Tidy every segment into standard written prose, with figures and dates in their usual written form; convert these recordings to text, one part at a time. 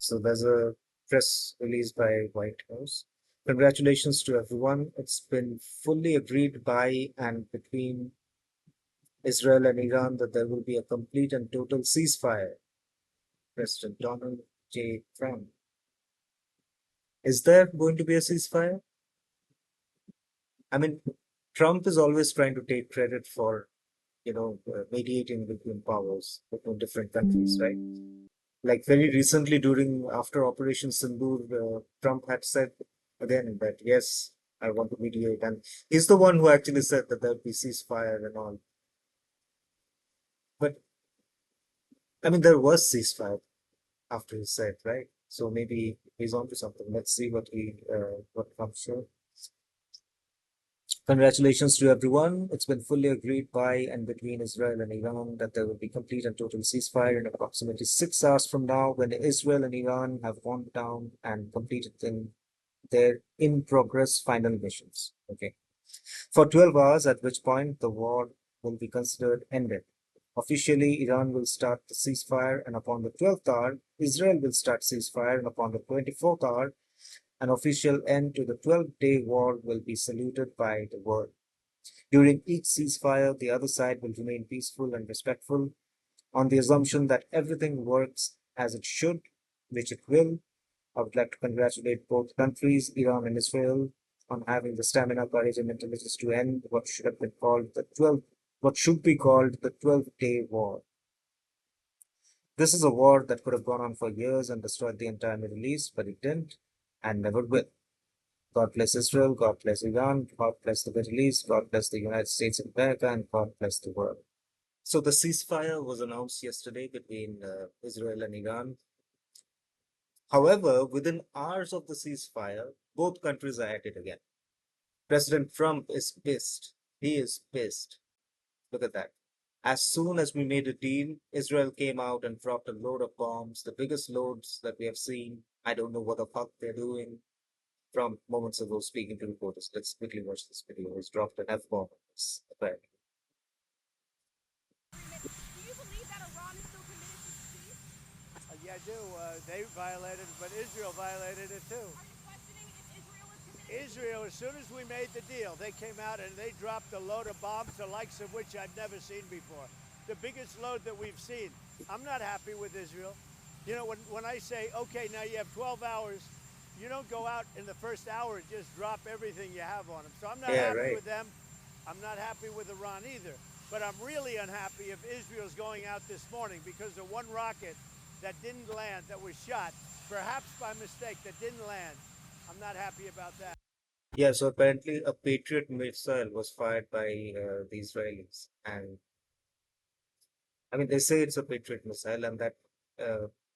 So there's a press release by White House. Congratulations to everyone. It's been fully agreed by and between Israel and Iran that there will be a complete and total ceasefire. President Donald J. Trump. Is there going to be a ceasefire? I mean, Trump is always trying to take credit for, mediating between powers, between different countries, right? Like very recently after Operation Sindoor, Trump had said again that yes, I want to mediate, and he's the one who actually said that there'll be ceasefire and all. But I mean, there was ceasefire after he said, right? So maybe he's onto something. Let's see what comes through. Congratulations to everyone. It's been fully agreed by and between Israel and Iran that there will be complete and total ceasefire in approximately 6 hours from now when Israel and Iran have wound down and completed their in-progress final missions. Okay. For 12 hours, at which point the war will be considered ended. Officially, Iran will start the ceasefire, and upon the 12th hour, Israel will start ceasefire, and upon the 24th hour, an official end to the 12-day war will be saluted by the world. During each ceasefire, the other side will remain peaceful and respectful on the assumption that everything works as it should, which it will. I would like to congratulate both countries, Iran and Israel, on having the stamina, courage, and intelligence to end what should have been called what should be called the 12-day war. This is a war that could have gone on for years and destroyed the entire Middle East, but it didn't and never will. God bless Israel, God bless Iran, God bless the Middle East, God bless the United States of America, and God bless the world. So the ceasefire was announced yesterday between Israel and Iran. However, within hours of the ceasefire, both countries are at it again. President Trump is pissed. He is pissed. Look at that. As soon as we made a deal, Israel came out and dropped a load of bombs, the biggest loads that we have seen. I don't know what the fuck they're doing. From moments ago, speaking to reporters, let's quickly watch this video. He's dropped an F-bomb. Apparently. Yeah, I do. They violated it, but Israel violated it too. Israel, as soon as we made the deal, they came out and they dropped a load of bombs, the likes of which I've never seen before. The biggest load that we've seen. I'm not happy with Israel. You know, when I say, okay, now you have 12 hours, you don't go out in the first hour and just drop everything you have on them. So I'm not Yeah, happy right. with them. I'm not happy with Iran either. But I'm really unhappy if Israel's going out this morning because of one rocket that didn't land, that was shot, perhaps by mistake, that didn't land. I'm not happy about that. Yeah, so apparently a Patriot missile was fired by the Israelis. And I mean, they say it's a Patriot missile and that,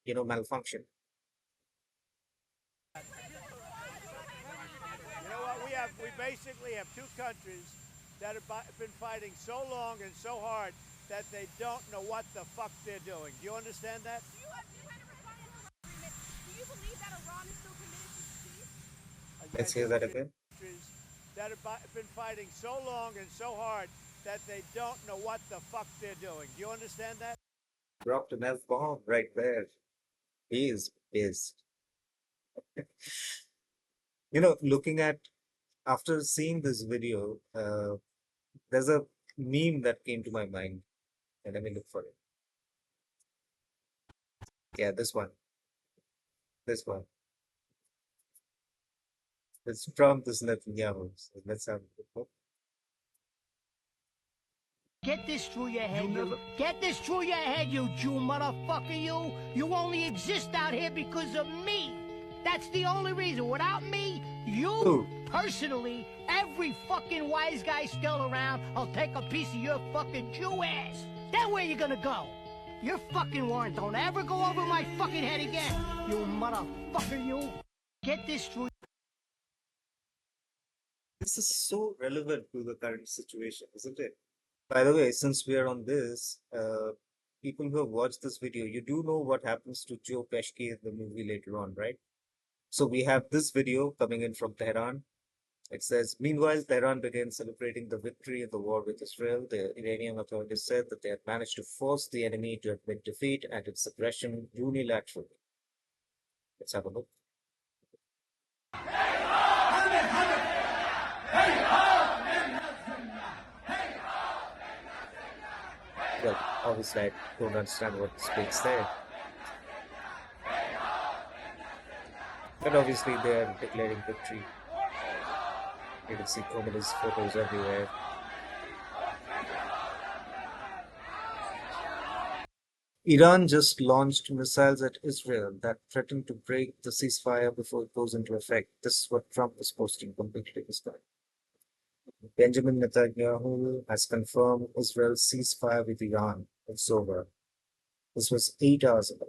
malfunctioned. You know what? We basically have two countries that have been fighting so long and so hard that they don't know what the fuck they're doing. Do you understand that? Do you believe that Iran is still committed to peace? Let's hear that again. Countries that have been fighting so long and so hard that they don't know what the fuck they're doing. Do you understand that? Dropped an F-bomb right there. He is pissed. Looking at, after seeing this video, there's a meme that came to my mind. And let me look for it. Yeah, this one. This one. It's Trump, this Netanyahu. So let's have a look. Get this through your head, Get this through your head, you Jew motherfucker, you! You only exist out here because of me! That's the only reason. Without me, you, personally, every fucking wise guy still around, will take a piece of your fucking Jew ass! Then where you gonna go? Your fucking warrant don't ever go over my fucking head again, you motherfucker, you! Get this through. This is so relevant to the current situation, isn't it? By the way, since we are on this, people who have watched this video, you do know what happens to Joe Pesci in the movie later on, right? So we have this video coming in from Tehran. It says, meanwhile, Tehran began celebrating the victory in the war with Israel. The Iranian authorities said that they had managed to force the enemy to admit defeat and its aggression unilaterally. Let's have a look. Well, obviously, I don't understand what speaks there. But obviously, they are declaring victory. You can see Khamenei's photos everywhere. Iran just launched missiles at Israel that threaten to break the ceasefire before it goes into effect. This is what Trump was posting completely this time. Benjamin Netanyahu has confirmed Israel's ceasefire with Iran. It's over. This was 8 hours ago.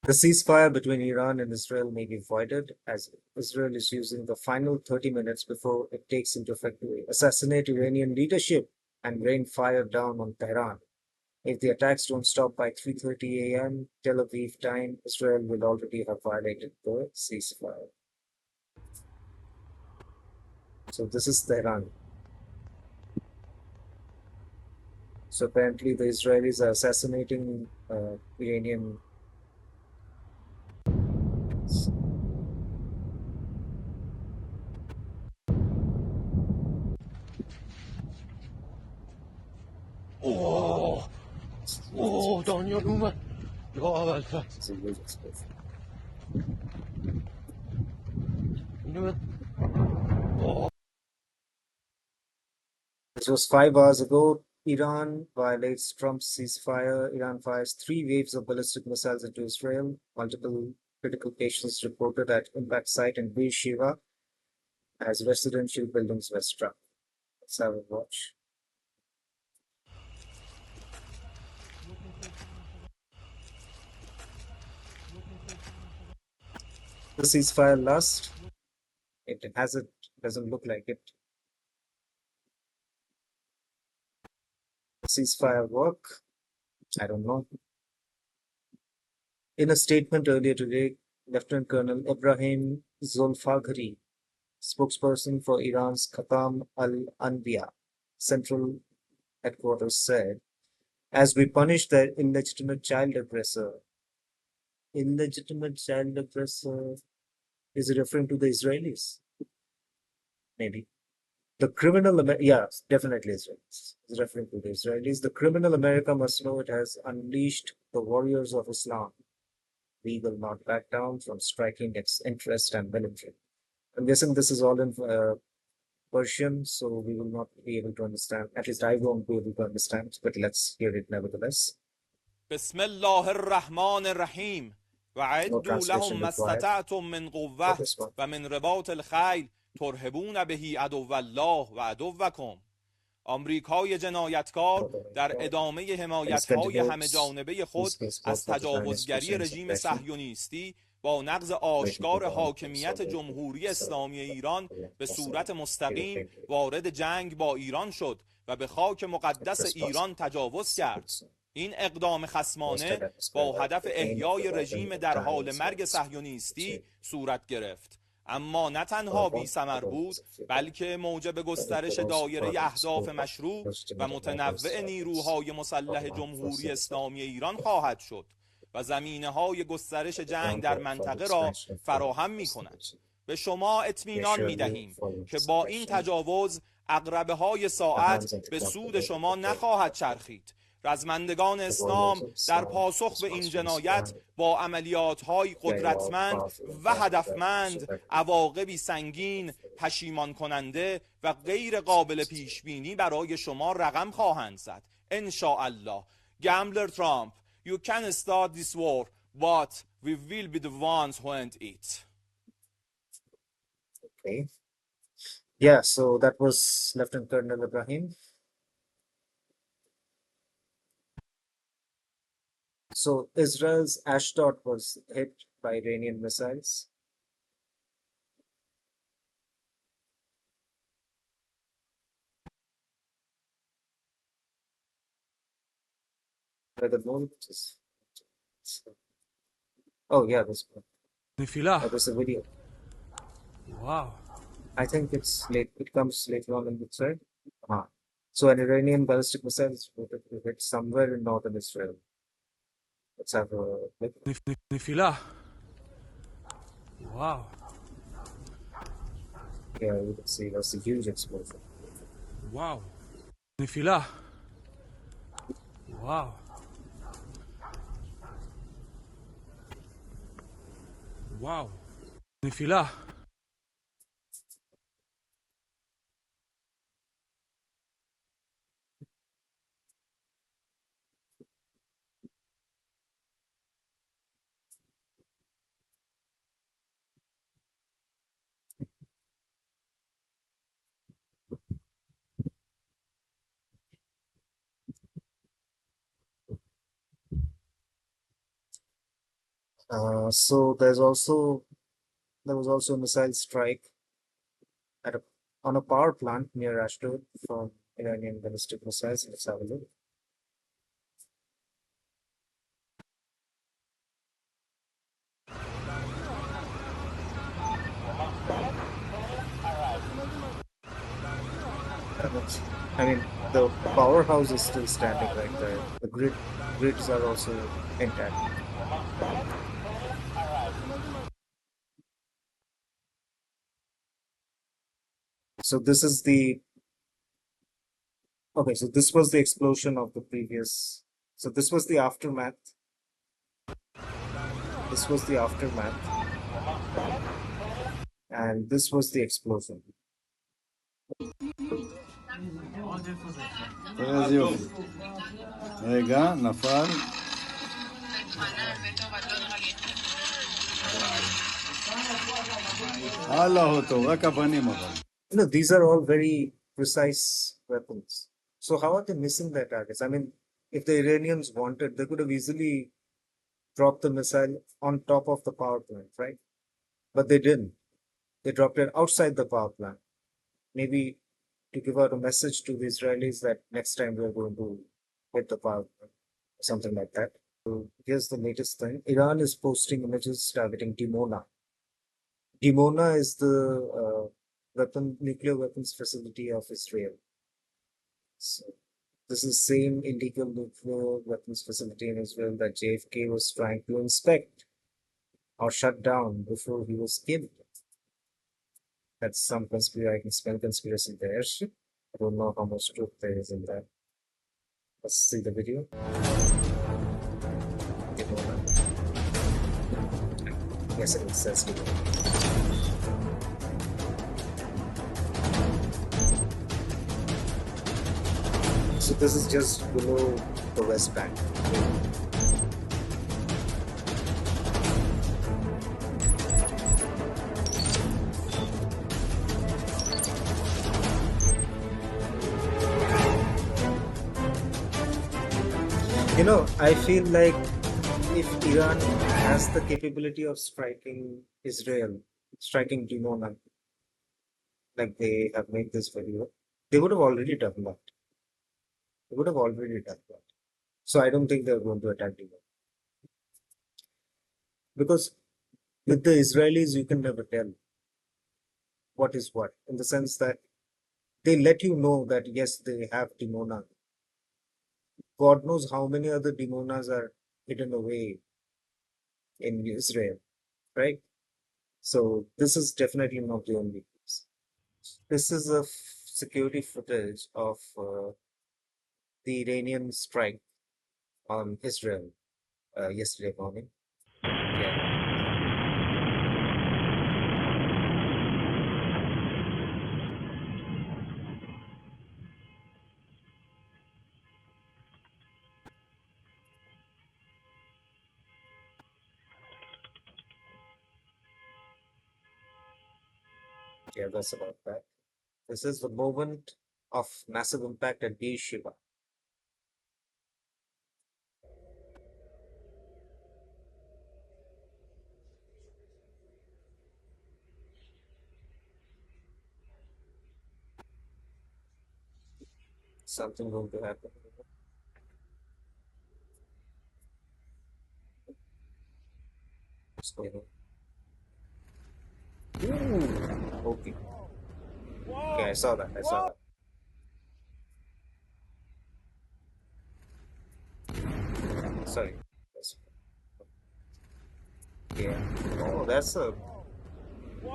The ceasefire between Iran and Israel may be voided as Israel is using the final 30 minutes before it takes into effect to assassinate Iranian leadership and rain fire down on Tehran. If the attacks don't stop by 3:30 a.m. Tel Aviv time, Israel will already have violated the ceasefire. So this is Tehran. So apparently the Israelis are assassinating Iranian. دانیال اومد یا اول This is really expensive. This was 5 hours ago. Iran violates Trump's ceasefire. Iran fires 3 waves of ballistic missiles into Israel. Multiple critical patients reported at impact site in Beersheba as residential buildings were struck. Let's have a watch. The ceasefire last? It doesn't look like it. Ceasefire work? I don't know. In a statement earlier today, Lieutenant Colonel Ibrahim Zolfaghari, spokesperson for Iran's Khatam al-Anbiya Central Headquarters, said, as we punish the illegitimate child aggressor. Illegitimate child aggressor, is it referring to the Israelis? Maybe. The criminal, yes, definitely Israelis. It's referring to the Israelis. The criminal America must know it has unleashed the warriors of Islam. We will not back down from striking its interest and military. I'm guessing this is all in Persian, so we will not be able to understand. At least I won't be able to understand, but let's hear it nevertheless. بسم الله الرحمن الرحیم و عدوا لهم ما استطعتم من قوة و من رباط الخیل ترهبون بهی عدو الله و عدوکم. آمریکای جنایتکار در ادامه حمایت‌های همه جانبه خود از تجاوزگری رژیم صهیونیستی با نقض آشکار حاکمیت جمهوری اسلامی ایران به صورت مستقیم وارد جنگ با ایران شد و به خاک مقدس ایران تجاوز کرد. این اقدام خصمانه با هدف احیای رژیم در حال مرگ صهیونیستی صورت گرفت، اما نه تنها بی ثمر بود، بلکه موجب گسترش دایره اهداف مشروع و متنوع نیروهای مسلح جمهوری اسلامی ایران خواهد شد و زمینه‌های گسترش جنگ در منطقه را فراهم می‌کند. به شما اطمینان می‌دهیم که با این تجاوز عقربه‌های ساعت به سود شما نخواهد چرخید. رزمندگان اسلام در پاسخ به این جنایت با عملیات‌های قدرتمند و هدفمند عواقبی سنگین، پشیمان کننده و غیر قابل پیشبینی برای شما رقم خواهند زد. ان شاء الله. Gambler Trump, you can start this war, but we will be the ones who end it. Okay. Yeah, so that was Lieutenant Colonel Ibrahim. So Israel's Ashdod was hit by Iranian missiles. Where the moon is. Oh yeah, this one. That was a video. Wow. I think it's late. It comes later on in the thread. So an Iranian ballistic missile is reported to hit somewhere in northern Israel. Let's have a look. נפילה. Wow. Yeah, you can see that's a huge explosion. Wow. נפילה. Wow. Wow. נפילה. So there was also a missile strike at on a power plant near Ashdod from Iranian ballistic missiles. Let's have a look. I mean, the powerhouse is still standing right there. The grids are also intact. So this is the okay. So this was the explosion of the previous. So this was the aftermath. This was the aftermath, and this was the explosion. איזה יופי. רגע, נפל. הלאה אותו, רק אבנים אבל. You know, these are all very precise weapons. So how are they missing their targets? I mean, if the Iranians wanted, they could have easily dropped the missile on top of the power plant, right? But they didn't. They dropped it outside the power plant. Maybe to give out a message to the Israelis that next time we're going to hit the power plant, something like that. So here's the latest thing. Iran is posting images targeting Dimona. Dimona is the nuclear weapons facility of Israel. So this is the same illegal nuclear weapons facility in Israel that JFK was trying to inspect or shut down before he was killed. That's some conspiracy. I can smell conspiracy there. I don't know how much truth there is in that. Let's see the video. Yes, it says Dimona. So this is just below the West Bank. You know, I feel like if Iran has the capability of striking Israel, striking Dimona, like they have made this video, they would have already done that. They would have already done that. So I don't think they're going to attack Dimona. Because with the Israelis, you can never tell what is what, in the sense that they let you know that yes, they have Dimona. God knows how many other Dimonas are hidden away in Israel, right? So this is definitely not the only case. This is a security footage of the Iranian strike on Israel yesterday morning. Yeah. Yeah, that's about that. This is the moment of massive impact at Be'er Sheva. Something going to happen. What's going on? Ooh, okay. Okay, I saw that. I saw that. Sorry. Yeah. Oh, that's a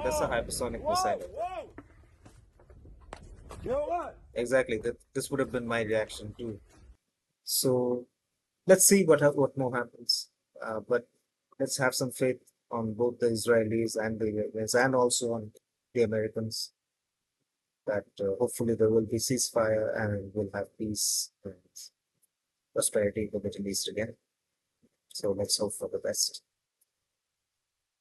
That's a hypersonic missile. Whoa! You know what? Exactly. This would have been my reaction too. So let's see what more happens. But let's have some faith on both the Israelis and the Iranians, and also on the Americans, that hopefully there will be ceasefire and we'll have peace and prosperity in the Middle East again. So let's hope for the best.